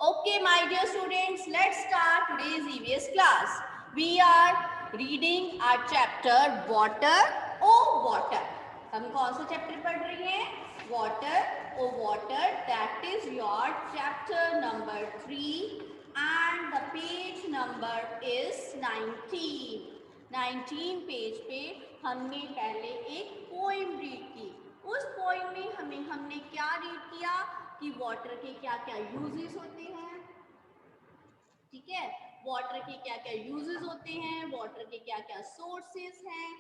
Okay, my dear students, let's start today's EVS class. We are reading our chapter Water O Water. हम कौन सा chapter पढ़ रहे हैं? Water O Water. That is your chapter number 3 and the page number is 19. 19 page पे हमने पहले एक पोइम रीड की. उस पोइम में हमने क्या रीड किया कि वाटर के क्या क्या यूजेस होते हैं. ठीक है, वाटर के क्या क्या यूजेस होते हैं, वाटर के क्या क्या सोर्सेस हैं,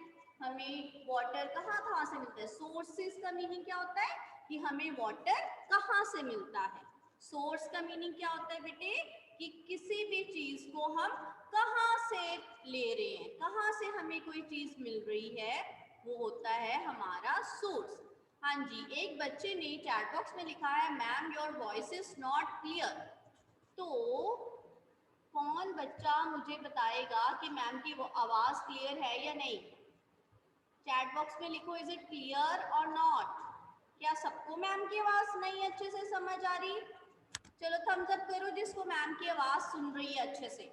हमें वाटर कहाँ से मिलता है. सोर्सेस का मीनिंग क्या होता है कि हमें वाटर कहाँ से मिलता है. सोर्स का मीनिंग क्या होता है बेटे कि किसी भी चीज को हम कहाँ से ले रहे हैं, कहाँ से हमें कोई चीज मिल रही है, वो होता है हमारा सोर्स. हाँ जी, एक बच्चे ने चैट बॉक्स में लिखा है ma'am your voice is not clear. तो कौन बच्चा मुझे बताएगा कि मैम की वो आवाज क्लियर है या नहीं. चैट बॉक्स में लिखो इज इट क्लियर और नॉट. क्या सबको मैम की आवाज नहीं अच्छे से समझ आ रही? चलो थम्स अप करो जिसको मैम की आवाज सुन रही है अच्छे से.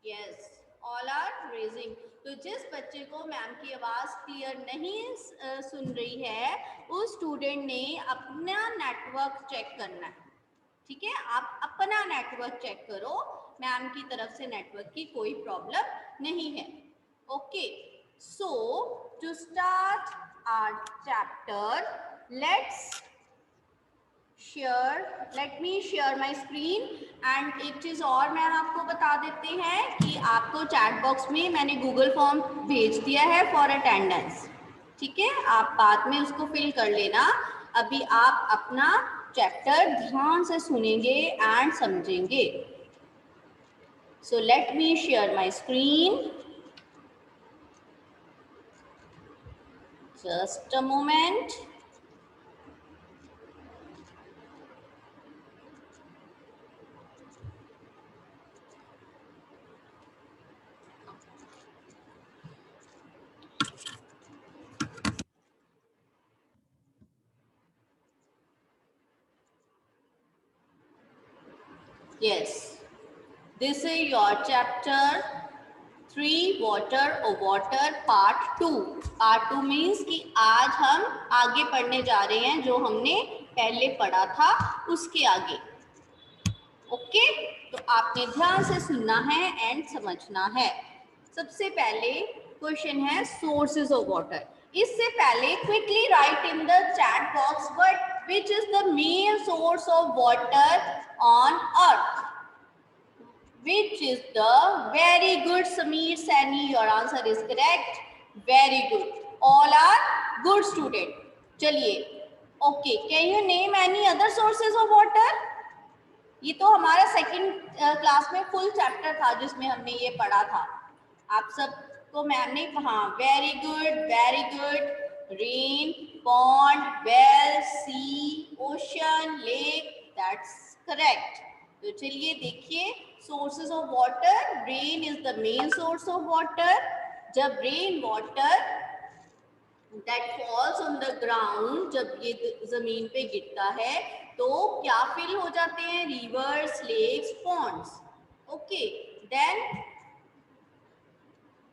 Yes, all are raising. तो जिस बच्चे को मैम की आवाज क्लियर नहीं सुन रही है उस स्टूडेंट ने अपना नेटवर्क चेक करना है. ठीक है, आप अपना नेटवर्क चेक करो, मैम की तरफ से नेटवर्क की कोई प्रॉब्लम नहीं है. Okay, so to start our chapter let me share my screen and एक चीज और मैम आपको बता देते हैं कि आपको चैट बॉक्स में मैंने गूगल फॉर्म भेज दिया है फॉर अटेंडेंस. ठीक है, आप बाद में उसको फिल कर लेना. अभी आप अपना चैप्टर ध्यान से सुनेंगे एंड समझेंगे. So let me share my screen. Just a moment. Yes, this is your chapter 3 water or water part 2. Part 2 means कि आज हम आगे पढ़ने जा रहे हैं जो हमने पहले पढ़ा था उसके आगे. ओके, तो आपने ध्यान से सुनना है एंड समझना है. सबसे पहले क्वेश्चन है सोर्सेज ऑफ वाटर. इससे पहले quickly right in the chat box but which is the main source of water on earth. Which is the very good Sameer Saini, your answer is correct. Very good, all are good student. चलिए, okay, can you name any other sources of water? ये तो हमारा second class में full chapter था जिसमें हमने ये पढ़ा था. आप सबको मैम ने हाँ very good. Rain, pond, well, sea, ocean, lake, that's correct. तो चलिए देखिए sources of water. Rain is the main source of water. जब rain water that falls on the ground, जब ये जमीन पे गिरता है तो क्या फिल हो जाते हैं? Rivers, lakes, ponds. Okay, then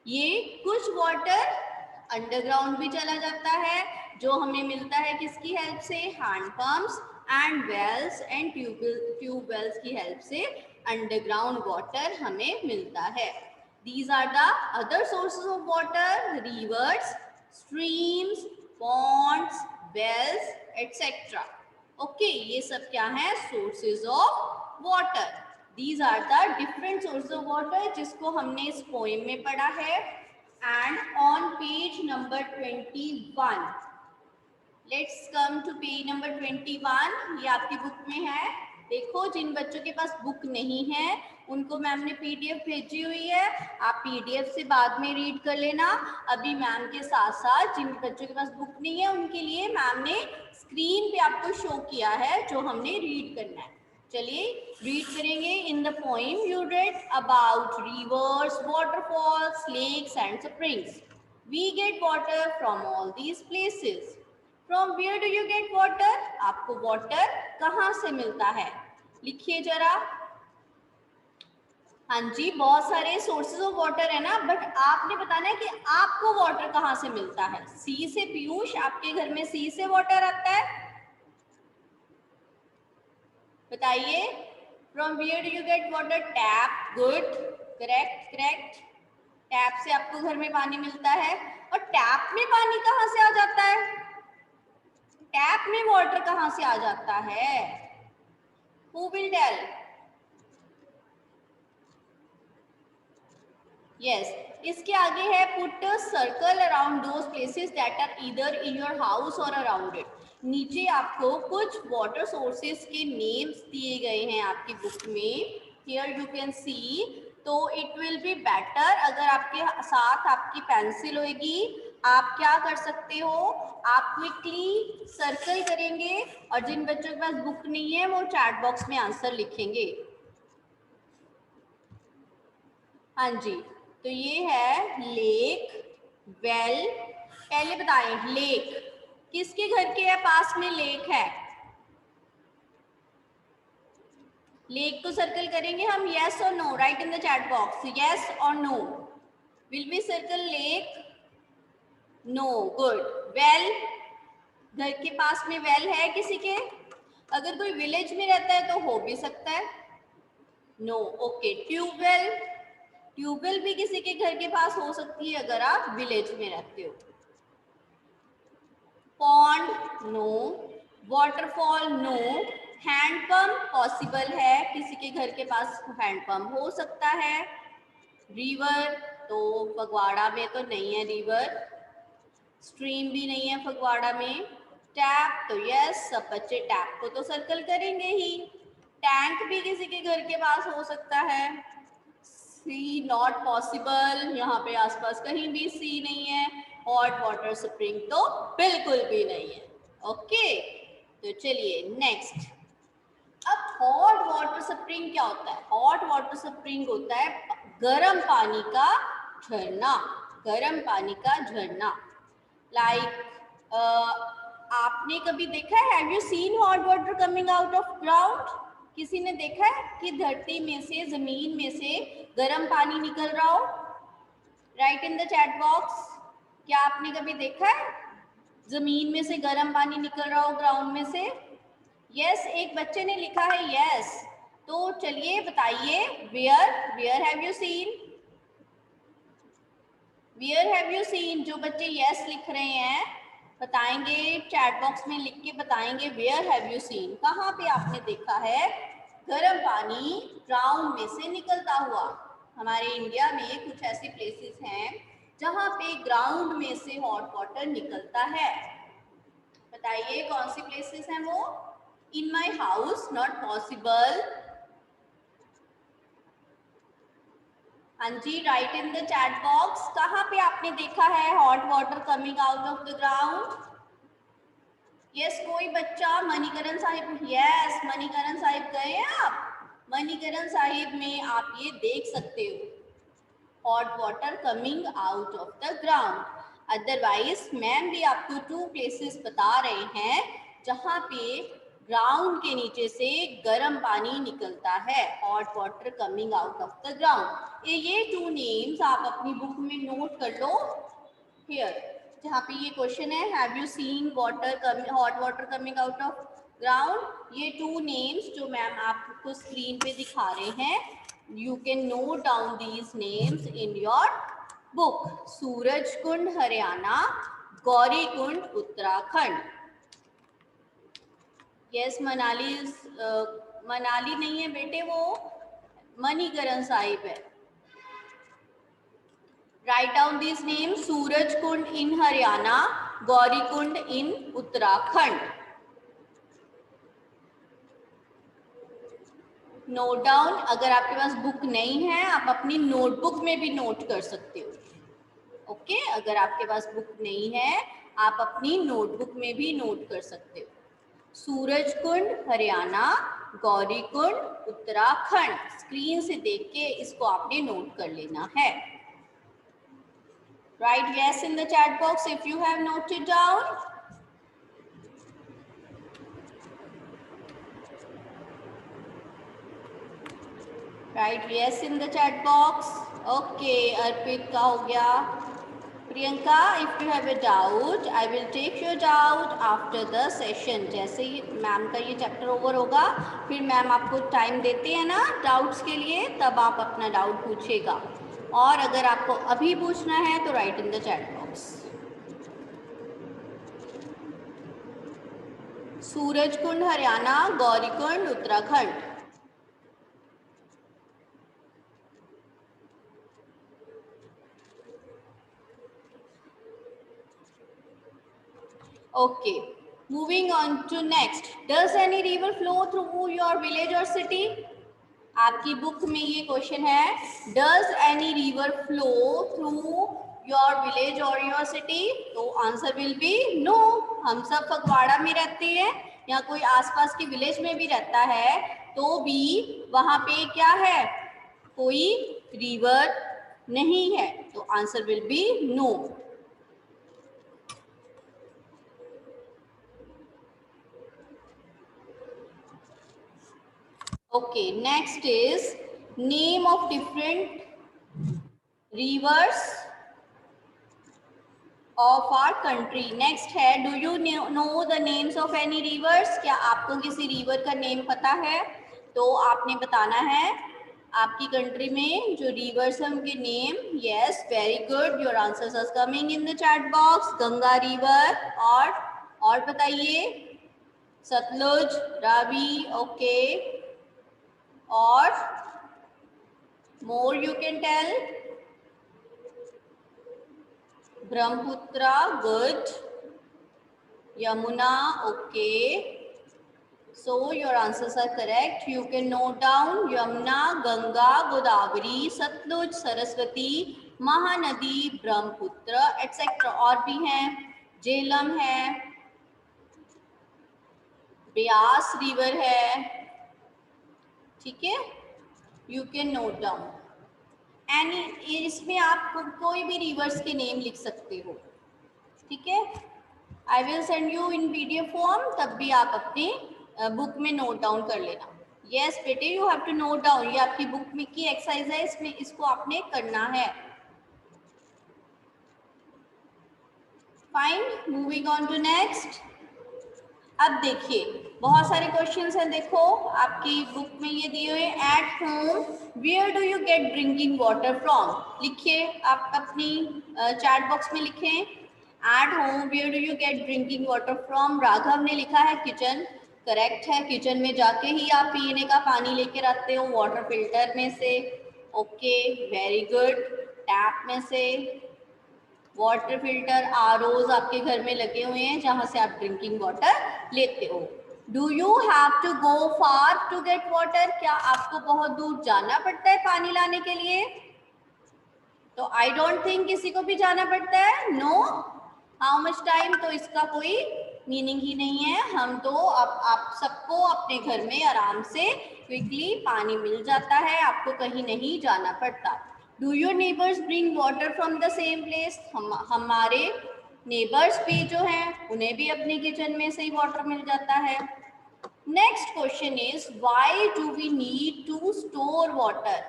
ये कुछ वाटर अंडरग्राउंड भी चला जाता है जो हमें मिलता है किसकी हेल्प से? Hand pumps and wells and tube wells की हेल्प से अंडरग्राउंड वाटर हमें मिलता है. These are the other sources of water, rivers, streams, ponds, wells etcetera. Okay, ये सब क्या है? Sources of water. These are the different sources of water जिसको हमने इस पोएम में पढ़ा है. And on page number 21, let's come to page number 21. ये आपकी बुक में है. देखो, जिन बच्चों के पास बुक नहीं है उनको मैम ने पीडीएफ भेजी हुई है. आप पीडीएफ से बाद में रीड कर लेना. अभी मैम के साथ साथ जिन बच्चों के पास बुक नहीं है उनके लिए मैम ने स्क्रीन पे आपको शो किया है जो हमने रीड करना है. चलिए रीड करेंगे. In the poem you read about rivers, waterfalls, lakes and springs. We get water from all these places. From where do you get water? आपको वाटर कहाँ से मिलता है, लिखिए जरा। हाँ जी, बहुत सारे सोर्सेज ऑफ वाटर है ना, बट आपने बताना है कि आपको वाटर कहाँ से मिलता है। सी से पीयूष, आपके घर में सी से वाटर आता है, बताइए। From where do you get water? Tap, good, correct correct. Tap से आपको घर में पानी मिलता है। और टैप में पानी कहाँ से आ जाता है? टैप में वाटर कहाँ से आ जाता है? Who will tell? Yes, इसके आगे है put circle around those places that are either in your house और अराउंड इट। नीचे आपको कुछ वाटर सोर्सेस के नेम्स दिए गए हैं आपकी बुक में, हियर यू कैन सी। तो इट विल बी बेटर अगर आपके साथ आपकी पेंसिल होगी, आप क्या कर सकते हो, आप क्विकली सर्कल करेंगे, और जिन बच्चों के पास बुक नहीं है वो चैट बॉक्स में आंसर लिखेंगे। हाँ जी, तो ये है लेक, वेल। पहले बताएं लेक किसके घर के है, पास में लेक है? लेक को सर्कल करेंगे हम, यस और no, write in the chat box, yes और no. Will we circle lake? No, good. Well, घर के पास में वेल है किसी के? अगर कोई विलेज में रहता है तो हो भी सकता है, नो, ओके। ट्यूबवेल, ट्यूबवेल भी किसी के घर के पास हो सकती है अगर आप विलेज में रहते हो। Pond, no. Waterfall, no. Handpump possible है, किसी के घर के पास हैंडपंप हो सकता है। रिवर, तो फगवाड़ा में तो नहीं है रिवर। स्ट्रीम भी नहीं है फगवाड़ा में। टैप, तो यस, सब बच्चे टैप को तो सर्कल करेंगे ही। टैंक भी किसी के घर के पास हो सकता है। सी नॉट पॉसिबल, यहाँ पे आसपास कहीं भी सी नहीं है। हॉट वाटर स्प्रिंग तो बिल्कुल भी नहीं है। ओके, तो चलिए नेक्स्ट। अब हॉट वाटर स्प्रिंग क्या होता है? हॉट वाटर स्प्रिंग होता है गर्म पानी का झरना, गर्म पानी का झरना। लाइक आपने कभी देखा है, have you scene hot water coming out of ground? किसी ने देखा है कि धरती में से, जमीन में से गर्म पानी निकल रहा हो? Right in the chat box, क्या आपने कभी देखा है जमीन में से गर्म पानी निकल रहा हो ग्राउंड में से? यस, एक बच्चे ने लिखा है यस। तो चलिए बताइए, where, where have you seen? Where have you seen? जो बच्चे यस लिख रहे हैं बताएंगे, चैट बॉक्स में लिख के बताएंगे, वेयर हैव यू सीन, कहाँ पे आपने देखा है गर्म पानी ग्राउंड में से निकलता हुआ? हमारे इंडिया में कुछ ऐसे प्लेसेस हैं जहाँ पे ग्राउंड में से हॉट वाटर निकलता है, बताइए कौन सी प्लेसेस हैं वो? In my house, not possible. हाँ जी, write in the chat box, कहाँ पे आपने देखा है hot water coming out of the ground? Yes, कोई बच्चा? मणिकरण साहिब, यस, मणिकरण साहिब गए हैं आप? मणिकरण साहिब में आप ये देख सकते हो hot water coming out of the ground. Otherwise ma'am भी आपको 2 प्लेसेस बता रहे हैं जहाँ पे ग्राउंड के नीचे से गर्म पानी निकलता है, hot water coming out of the ground. ये 2 नेम्स आप अपनी बुक में नोट कर लो। हियर जहाँ पे ये क्वेश्चन है, have you scene water coming, hot water coming out of ground, ये 2 नेम्स जो मैम आपको स्क्रीन पे दिखा रहे हैं, you can note down these names in your book. Surajkund Haryana, Gaurikund Uttarakhand. Yes, Manali, Manali नहीं है बेटे, वो मणिकरण साहिब है। Write down these names, Surajkund in Haryana, Gaurikund in Uttarakhand. Note down, अगर आपके पास बुक नहीं है आप अपनी नोटबुक में भी नोट कर सकते हो। ओके, अगर आपके पास बुक नहीं है आप अपनी नोटबुक में भी नोट कर सकते हो। सूरजकुंड हरियाणा, गौरीकुंड उत्तराखंड। स्क्रीन से देख के इसको आपने नोट कर लेना है। Write yes in the chat box if you have noted down. Right yes in the chat box. Okay, अर्पित का हो गया. Priyanka, if you have a doubt, I will take your doubt after the session. जैसे ही ma'am का ये chapter over होगा, फिर ma'am आपको time देते हैं ना डाउट्स के लिए, तब आप अपना डाउट पूछेगा. और अगर आपको अभी पूछना है तो right in the chat box. Surajkund Haryana, Gaurikund Uttarakhand. Okay, moving on to next. Does any river flow through your village or city? आपकी बुक में ये क्वेश्चन है. Does any river flow through your village or your city? तो answer will be no. हम सब फगवाड़ा में रहते हैं या कोई आसपास के विलेज में भी रहता है तो भी वहाँ पे क्या है, कोई रिवर नहीं है. तो answer will be no. Okay, next is name of different rivers of our country. Next है, do you know the names of any rivers? क्या आपको किसी रिवर का नेम पता है? तो आपने बताना है आपकी कंट्री में जो रिवर्स हैं उनके name. Yes, very good, your answers are coming in the chat box. Ganga river और बताइए. सतलुज, रावी, ओके. और more you can tell. Brahmaputra, good. Yamuna, okay. So your answers are correct. You can note down Yamuna, Ganga, Godavari, Satluj, Saraswati, Mahanadi, Brahmaputra, etc. और भी हैं, झेलम है, Beas river है. ठीक है, you can note down any. इसमें आप कोई भी रिवर्स के नेम लिख सकते हो. ठीक है, I will send you in PDF form, तब भी आप अपने बुक में नोट डाउन कर लेना. यस बेटे, you have to note down. ये आपकी बुक में की एक्सरसाइज है, इसमें इसको आपने करना है. Fine, moving on to next. अब देखिए बहुत सारे क्वेश्चंस हैं. देखो आपकी बुक में ये दिए हुए. At home where do you get drinking water from. लिखिए, आप अपनी चैट बॉक्स में लिखें. At home where do you get drinking water from. Raghav ने लिखा है किचन. करेक्ट है, किचन में जाके ही आप पीने का पानी लेकर आते हो, वाटर फिल्टर में से. Okay, very good. टैप में से. वाटर फिल्टर, आरओज आपके घर में लगे हुए हैं जहां से आप ड्रिंकिंग वाटर लेते हो. Do you have to go far to get water. क्या आपको बहुत दूर जाना पड़ता है पानी लाने के लिए. तो आई डोंट थिंक किसी को भी जाना पड़ता है. नो. हाउ मच टाइम, तो इसका कोई मीनिंग ही नहीं है. हम तो आप सबको अपने घर में आराम से क्विकली पानी मिल जाता है, आपको कहीं नहीं जाना पड़ता. Do your neighbours bring water from the same place. हमारे नेबर्स भी जो हैं उन्हें भी अपने किचन में से ही वाटर मिल जाता है. Next question is why do we need to store water.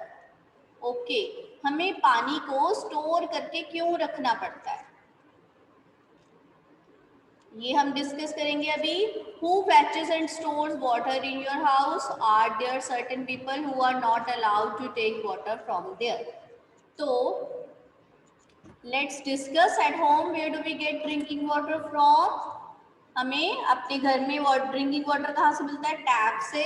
Okay, हमें पानी को स्टोर करके क्यों रखना पड़ता है, ये हम डिस्कस करेंगे अभी. Who fetches and stores water in your house? Are there certain people who are not allowed to take water from there? So let's discuss. At home where do we get drinking water from? हमें अपने घर में drinking water कहाँ से मिलता है. Tap से.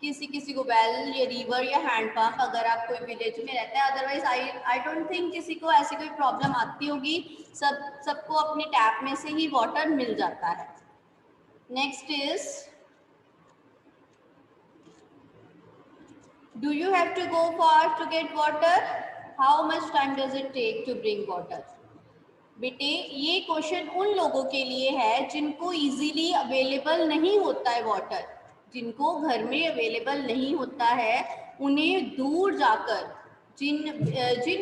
किसी किसी को वेल या रिवर या हैंडपंप, अगर आप कोई विलेज में रहता है. अदरवाइज आई डोंट थिंक किसी को ऐसी कोई प्रॉब्लम आती होगी. सबको अपने टैप में से ही वाटर मिल जाता है. Next is do you have to go far to get water. How much time does it take to bring water. बेटे ये क्वेश्चन उन लोगों के लिए है जिनको इजीली अवेलेबल नहीं होता है वाटर. जिनको घर में अवेलेबल नहीं होता है उन्हें दूर जाकर जिन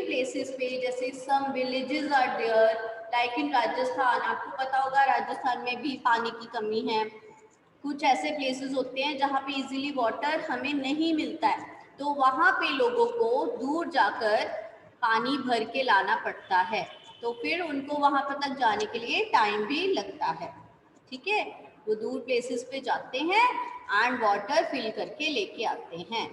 प्लेसेस पे, जैसे some villages are there like in Rajasthan. आपको पता होगा राजस्थान में भी पानी की कमी है. कुछ ऐसे प्लेसेस होते हैं जहाँ पे इजीली वाटर हमें नहीं मिलता है. तो वहाँ पे लोगों को दूर जाकर पानी भर के लाना पड़ता है, तो फिर उनको वहाँ पर तक जाने के लिए टाइम भी लगता है। ठीक है, वो दूर प्लेसेस पे जाते हैं एंड वाटर फिल करके लेके आते हैं।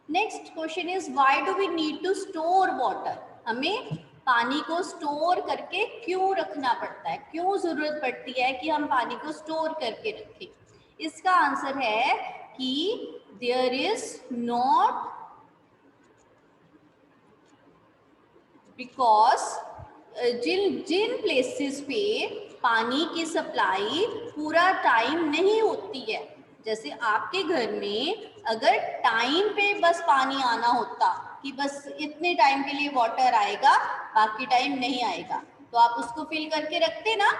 Next question is why do we need to store water? हमें पानी को स्टोर करके क्यों रखना पड़ता है, क्यों जरूरत पड़ती है कि हम पानी को स्टोर करके रखें? इसका आंसर है कि देयर इज नॉट बिकॉज जिन जिन प्लेसेस पे पानी की सप्लाई पूरा टाइम नहीं होती है, जैसे आपके घर में अगर टाइम पे बस पानी आना होता कि बस इतने टाइम के लिए वाटर आएगा, बाकी टाइम नहीं आएगा, तो आप उसको फिल करके रखते ना,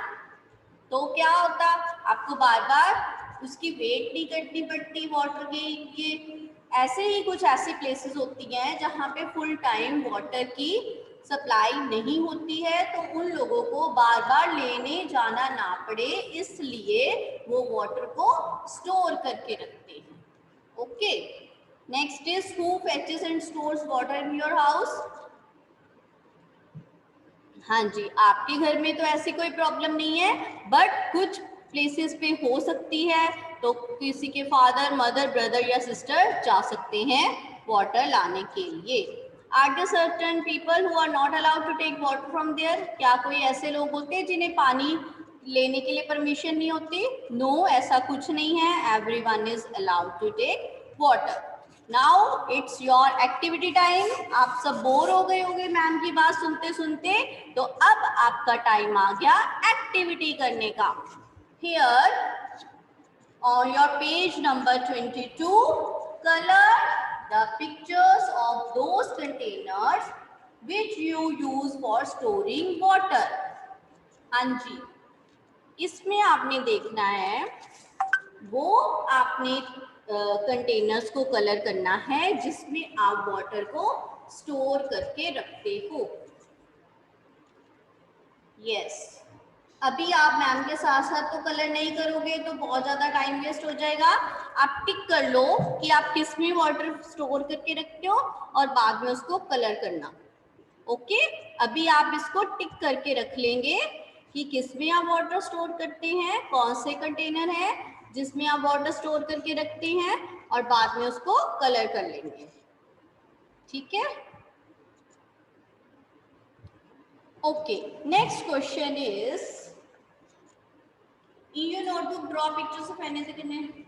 तो क्या होता, आपको बार बार उसकी वेट नहीं करनी पड़ती वाटर की। ये ऐसे ही कुछ ऐसी प्लेसेस होती हैं जहाँ पे फुल टाइम वाटर की सप्लाई नहीं होती है, तो उन लोगों को बार बार लेने जाना ना पड़े, इसलिए वो वाटर को स्टोर करके रखते हैं। Okay, next is who फेचेस and stores water in your house? हाँ जी, आपके घर में तो ऐसी कोई प्रॉब्लम नहीं है, बट कुछ प्लेसेस पे हो सकती है, तो किसी के फादर, मदर, ब्रदर या सिस्टर जा सकते हैं वाटर लाने के लिए। Are there certain people who are not allowed to take water from there? क्या कोई ऐसे लोग होते हैं जिन्हें पानी लेने के लिए परमिशन नहीं होती? नो, ऐसा कुछ नहीं है, everyone is allowed to take water. Now it's your activity time. आप सब बोर हो गए होंगे मैम की बात सुनते सुनते, तो अब आपका टाइम आ गया एक्टिविटी करने का। Here on your page number 22, color the pictures of those containers which you use for storing water. हाँ जी, इसमें आपने देखना है, वो आपने कंटेनर्स को कलर करना है जिसमें आप वाटर को स्टोर करके रखते हो। यस, अभी आप मैम के साथ साथ तो कलर नहीं करोगे तो बहुत ज़्यादा टाइम वेस्ट हो जाएगा। आप टिक कर लो कि आप किस में वाटर स्टोर करके रखते हो और बाद में उसको कलर करना। ओके, अभी आप इसको टिक करके रख लेंगे कि किस में आप वाटर स्टोर करते हैं, कौन से कंटेनर है जिसमें आप वाटर स्टोर करके रखते हैं, और बाद में उसको कलर कर लेंगे। ठीक है, okay. Next question is in your notebook draw pictures of any.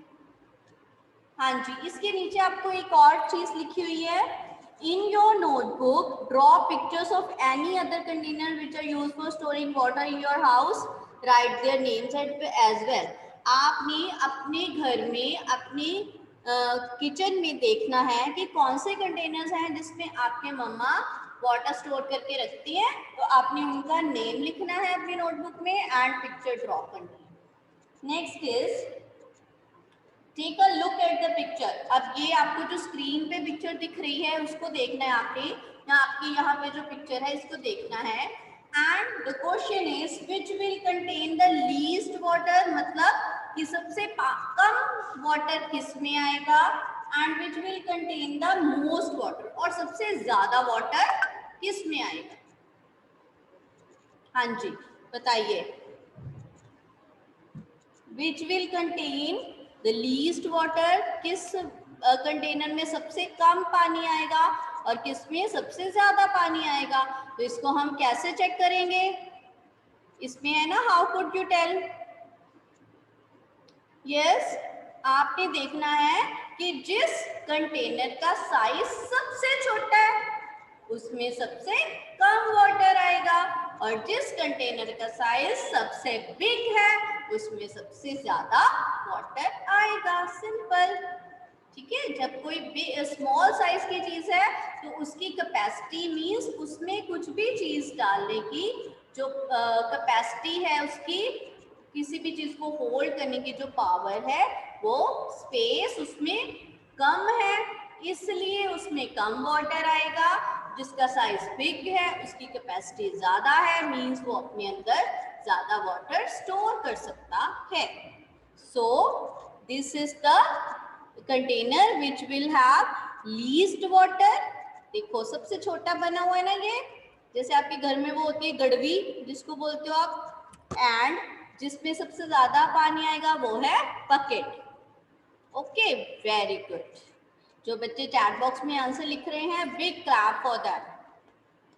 हाँ जी, इसके नीचे आपको एक और चीज लिखी हुई है, in your notebook draw pictures of any other container which are used for storing water in your house, write their names as well. आपने अपने घर में, अपने किचन में देखना है कि कौन से कंटेनर्स हैं जिसमें आपके मम्मा वाटर स्टोर करके रखती हैं, तो आपने उनका नेम लिखना है अपनी नोटबुक में एंड पिक्चर ड्रॉ करनी है। Next is take a look at the picture. अब ये आपको जो स्क्रीन पे पिक्चर दिख रही है उसको देखना है आपने, या आपकी यहाँ पे जो पिक्चर है इसको देखना है, and the question is which will contain the least water, मतलब कि सबसे कम वाटर किस में आएगा, and which will contain the most water, और सबसे ज्यादा वाटर किस में आएगा। हाँ जी, बताइए, which will contain the least water, किस कंटेनर में सबसे कम पानी आएगा और किस में सबसे ज्यादा पानी आएगा। तो इसको हम कैसे चेक करेंगे, इसमें है ना how could you tell. Yes, आपने देखना है कि जिस कंटेनर का साइज सबसे छोटा है उसमें सबसे कम वाटर आएगा, और जिस कंटेनर का साइज सबसे बिग है उसमें सबसे ज्यादा वाटर आएगा। सिंपल। ठीक है, जब कोई स्मॉल साइज की चीज है तो उसकी कैपेसिटी मींस उसमें कुछ भी चीज डालने की जो कैपेसिटी है, उसकी किसी भी चीज को होल्ड करने की जो पावर है, वो स्पेस उसमें कम है, इसलिए उसमें कम वाटर आएगा। जिसका साइज बिग है उसकी कैपेसिटी ज्यादा है, मींस वो अपने अंदर ज्यादा वाटर स्टोर कर सकता है। So this is the container which will have least water, देखो सबसे छोटा बना हुआ है ना ये, जैसे आपके घर में वो होती है गड़वी जिसको बोलते हो आप, एंड जिसमें सबसे ज्यादा पानी आएगा वो है बकेट। Okay, very good. जो बच्चे चैट बॉक्स में आंसर लिख रहे हैं, बिग क्लैप फॉर दैट।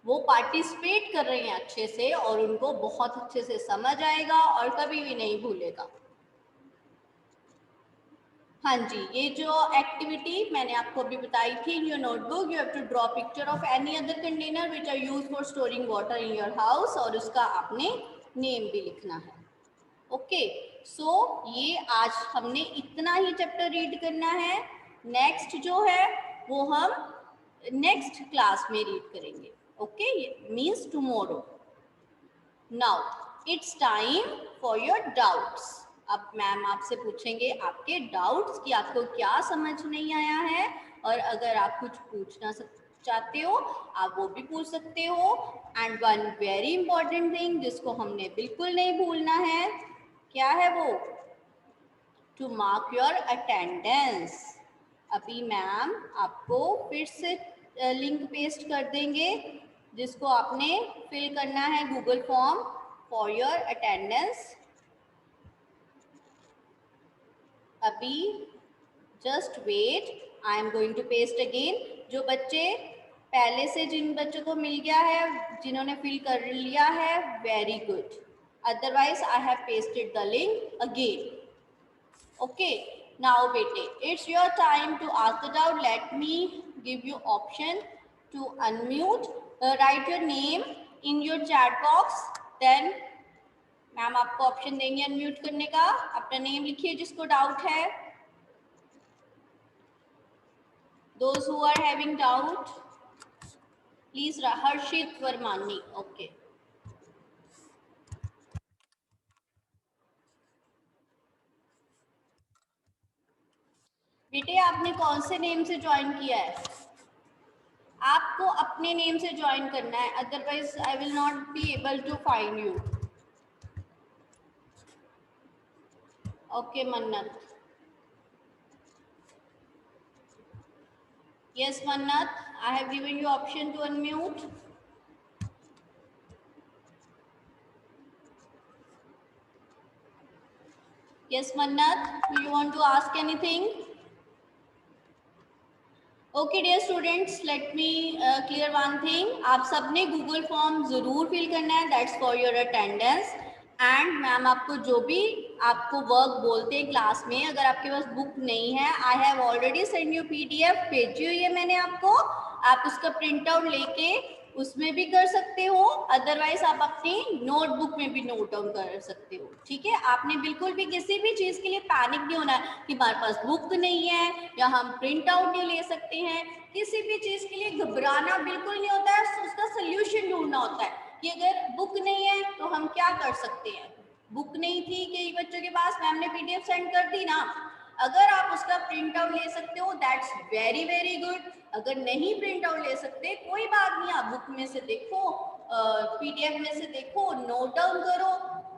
वो पार्टिसिपेट कर रहे हैं अच्छे से और उनको बहुत अच्छे से समझ आएगा और कभी भी नहीं भूलेगा। हाँ जी, ये जो एक्टिविटी मैंने आपको अभी बताई थी, in your notebook you have to draw picture of any other container which are used for storing water in your house, और उसका आपने नेम भी लिखना है। ओके, सो ये आज हमने इतना ही चैप्टर रीड करना है। नेक्स्ट जो है वो हम नेक्स्ट क्लास में रीड करेंगे। Okay, means tomorrow. Now it's time for your doubts. अब मैम आपसे पूछेंगे आपके डाउट्स कि आपको क्या समझ नहीं आया है, और अगर आप कुछ पूछना चाहते हो आप वो भी पूछ सकते हो। And one very important thing जिसको हमने बिल्कुल नहीं भूलना है, क्या है वो? To mark your attendance. अभी मैम आपको फिर से लिंक पेस्ट कर देंगे जिसको आपने फिल करना है Google form for your attendance. अभी just wait, I am going to paste again. जो बच्चे पहले से, जिन बच्चों को मिल गया है, जिन्होंने फिल कर लिया है, very good. Otherwise I have pasted the link again. Okay, now बेटे it's your time to ask the doubt. Let me give you option to unmute. Write your name in your chat box, then ma'am आपको option देंगे unmute करने का। अपना name लिखिए जिसको doubt है। Those who are having doubt, please Harshit Varmani. Okay. बेटे आपने कौन से नेम से ज्वाइन किया है? आपको अपने नेम से ज्वाइन करना है, otherwise I will not be able to find you. Okay Mannat. Yes Mannat, I have given you option to unmute. Yes Mannat, do you want to ask anything? Okay dear students, let me clear one thing. आप सबने Google form जरूर fill करना है, that's for your attendance. And ma'am आपको जो भी आपको work बोलते हैं क्लास में, अगर आपके पास बुक नहीं है, I have already send you PDF, भेजी हुई है मैंने आपको। आप उसका प्रिंट आउट लेके उसमें भी कर सकते हो, अदरवाइज आप अपनी नोटबुक में भी नोट डाउन कर सकते हो। ठीक है, आपने बिल्कुल भी किसी भी चीज के लिए पैनिक नहीं होना है कि हमारे पास बुक नहीं है या हम प्रिंट आउट नहीं ले सकते हैं। किसी भी चीज के लिए घबराना बिल्कुल नहीं होता है, उसका सोल्यूशन ढूंढना होता है कि अगर बुक नहीं है तो हम क्या कर सकते हैं। बुक नहीं थी कई बच्चों के पास, मैम ने पीडीएफ सेंड कर दी ना, अगर आप उसका प्रिंट आउट ले सकते हो दैट्स वेरी वेरी गुड। अगर नहीं प्रिंट आउट ले सकते कोई बात नहीं, आप बुक में से देखो, पीडीएफ में से देखो, नोट डाउन करो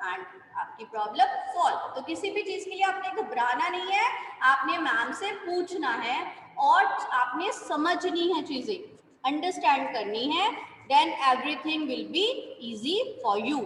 एंड आपकी प्रॉब्लम सॉल्व। तो किसी भी चीज के लिए आपने घबराना नहीं है, आपने मैम से पूछना है और आपने समझनी है, चीजें अंडरस्टैंड करनी है, then everything will be easy for you.